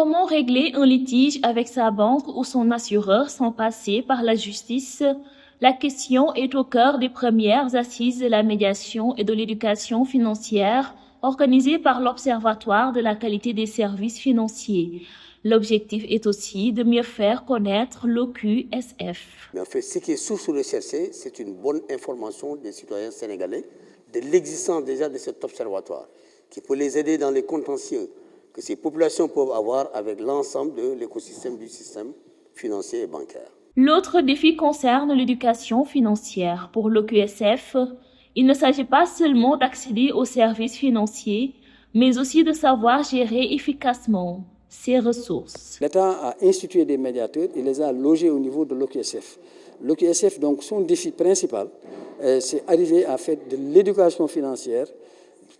Comment régler un litige avec sa banque ou son assureur sans passer par la justice? La question est au cœur des premières assises de la médiation et de l'éducation financière organisées par l'Observatoire de la qualité des services financiers. L'objectif est aussi de mieux faire connaître l'OQSF. Mais en fait, ce qui est source recherchée, c'est une bonne information des citoyens sénégalais de l'existence déjà de cet observatoire qui peut les aider dans les contentieux que ces populations peuvent avoir avec l'ensemble de l'écosystème du système financier et bancaire. L'autre défi concerne l'éducation financière. Pour l'OQSF, il ne s'agit pas seulement d'accéder aux services financiers, mais aussi de savoir gérer efficacement ses ressources. L'État a institué des médiateurs et les a logés au niveau de l'OQSF. L'OQSF, donc, son défi principal, c'est arriver à faire de l'éducation financière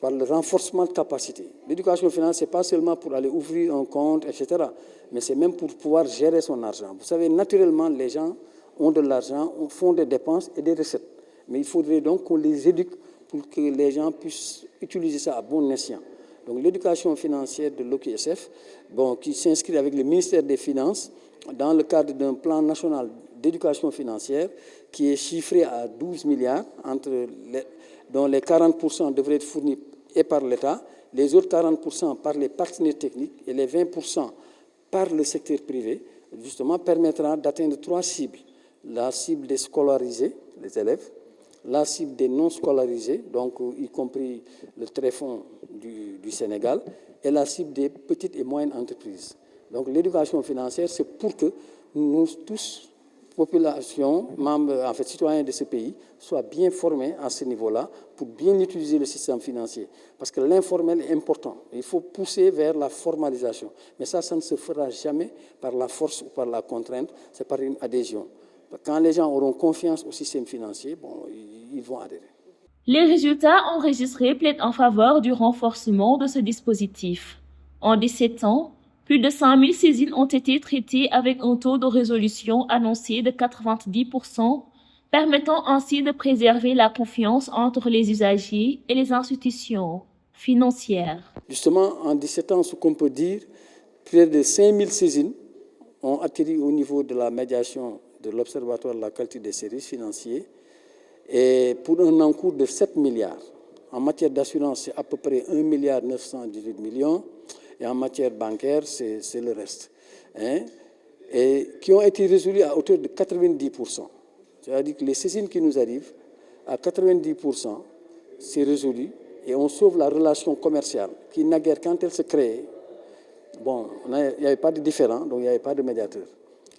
par le renforcement de capacité. L'éducation financière, ce n'est pas seulement pour aller ouvrir un compte, etc., mais c'est même pour pouvoir gérer son argent. Vous savez, naturellement, les gens ont de l'argent, font des dépenses et des recettes. Mais il faudrait donc qu'on les éduque pour que les gens puissent utiliser ça à bon escient. Donc l'éducation financière de l'OQSF, qui s'inscrit avec le ministère des Finances dans le cadre d'un plan national d'éducation financière qui est chiffré à 12 milliards, dont les 40% devraient être fournis et par l'État, les autres 40% par les partenaires techniques et les 20% par le secteur privé, justement permettra d'atteindre 3 cibles. La cible des scolarisés, les élèves, la cible des non scolarisés, donc y compris le tréfonds du Sénégal, et la cible des petites et moyennes entreprises. Donc l'éducation financière, c'est pour que nous tous, population, membres, en fait citoyens de ce pays, soient bien formés à ce niveau-là pour bien utiliser le système financier. Parce que l'informel est important. Il faut pousser vers la formalisation. Mais ça ne se fera jamais par la force ou par la contrainte, c'est par une adhésion. Quand les gens auront confiance au système financier, ils vont adhérer. Les résultats enregistrés plaident en faveur du renforcement de ce dispositif. En 17 ans, plus de 100 000 saisines ont été traitées avec un taux de résolution annoncé de 90%, permettant ainsi de préserver la confiance entre les usagers et les institutions financières. Justement, en 17 ans, ce qu'on peut dire, près de 5 000 saisines ont atterri au niveau de la médiation de l'Observatoire de la qualité des services financiers et pour un encours de 7 milliards. En matière d'assurance, c'est à peu près 1 milliard 918 millions. Et en matière bancaire, c'est le reste. Et qui ont été résolus à hauteur de 90%. C'est-à-dire que les saisines qui nous arrivent, à 90%, c'est résolu. Et on sauve la relation commerciale, qui naguère, quand elle se crée, il n'y avait pas de différend, donc il n'y avait pas de médiateur.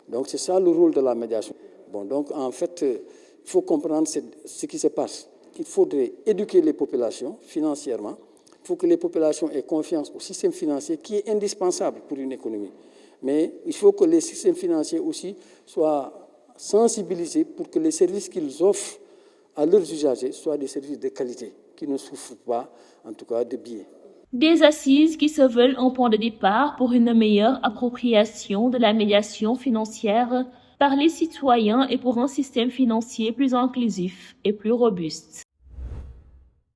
Donc c'est ça le rôle de la médiation. Donc en fait, il faut comprendre ce qui se passe. Il faudrait éduquer les populations financièrement. Il faut que les populations aient confiance au système financier qui est indispensable pour une économie. Mais il faut que les systèmes financiers aussi soient sensibilisés pour que les services qu'ils offrent à leurs usagers soient des services de qualité, qui ne souffrent pas, en tout cas, de biais. Des assises qui se veulent un point de départ pour une meilleure appropriation de la médiation financière par les citoyens et pour un système financier plus inclusif et plus robuste.